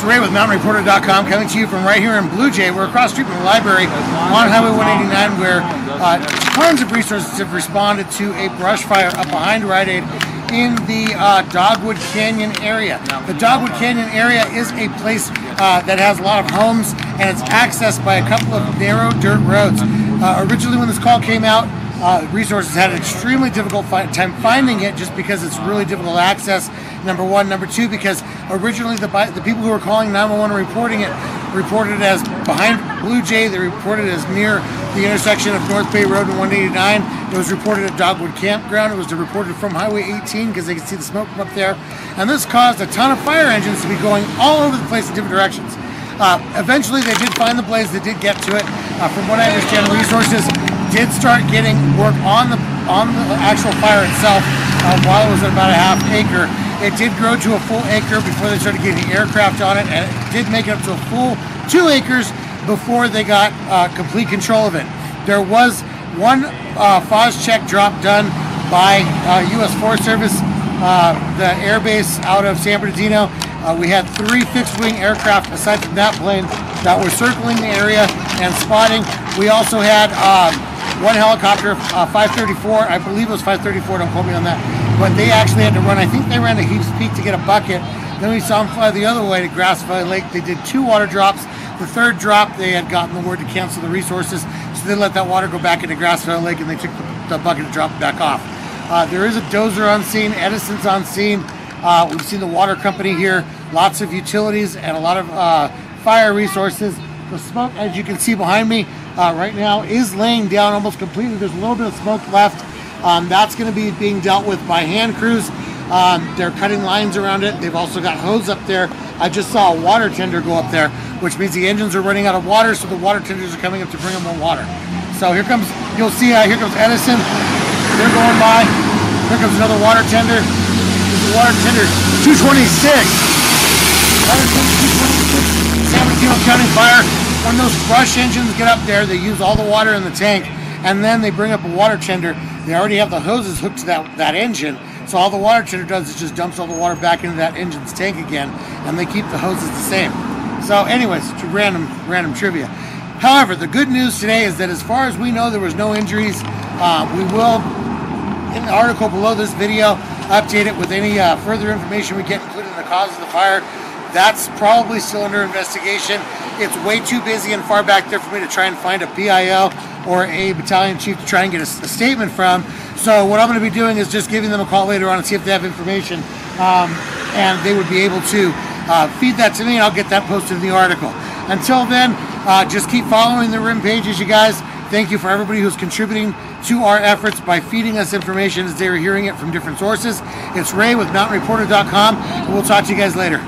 It's Ray with MountainReporter.com coming to you from right here in Blue Jay. We're across the street from the library on Highway 189 where tons of resources have responded to a brush fire up behind Rite Aid in the Dogwood Canyon area. The Dogwood Canyon area is a place that has a lot of homes and it's accessed by a couple of narrow dirt roads. Originally when this call came out, resources had an extremely difficult time finding it just because it's really difficult to access, number one. Number two, because originally the people who were calling 911 reporting it reported it as behind Blue Jay. They reported it as near the intersection of North Bay Road and 189. It was reported at Dogwood Campground. It was reported from Highway 18 because they could see the smoke from up there. And this caused a ton of fire engines to be going all over the place in different directions. Eventually they did find the blaze, they did get to it. From what I understand, resources did start getting work on the actual fire itself while it was at about a half acre. It did grow to a full acre before they started getting aircraft on it, and it did make it up to a full 2 acres before they got complete control of it. There was one FOS check drop done by U.S. Forest Service, the air base out of San Bernardino. We had 3 fixed-wing aircraft aside from that plane that were circling the area and spotting. We also had one helicopter, 534, I believe it was 534, don't quote me on that, but they actually had to run, I think they ran to Heaps Peak to get a bucket. Then we saw them fly the other way to Grass Valley Lake. They did 2 water drops. The third drop, they had gotten the word to cancel the resources, so they let that water go back into Grass Valley Lake and they took the bucket and dropped it back off. There is a dozer on scene, Edison's on scene. We've seen the water company here, lots of utilities and a lot of fire resources. The smoke, as you can see behind me right now, is laying down almost completely. There's a little bit of smoke left. That's going to be being dealt with by hand crews. They're cutting lines around it. They've also got hose up there. I just saw a water tender go up there, which means the engines are running out of water, so the water tenders are coming up to bring them more water. So here comes, you'll see, here comes Edison. They're going by. Here comes another water tender. This is water tender 226. Water tender 226. San Bernardino County Fire. When those brush engines get up there, they use all the water in the tank, and then they bring up a water tender. They already have the hoses hooked to that engine, so all the water tender does is just dumps all the water back into that engine's tank again, and they keep the hoses the same. So anyways, it's random trivia. However, the good news today is that as far as we know, there was no injuries. We will, in the article below this video, update it with any further information we get, including the cause of the fire. That's probably still under investigation. It's way too busy and far back there for me to try and find a PIO or a battalion chief to try and get a statement from. So what I'm going to be doing is just giving them a call later on and see if they have information, and they would be able to feed that to me, and I'll get that posted in the article. Until then, just keep following the RIM pages, you guys. Thank you for everybody who's contributing to our efforts by feeding us information as they are hearing it from different sources. It's Ray with MountainReporter.com, and we'll talk to you guys later.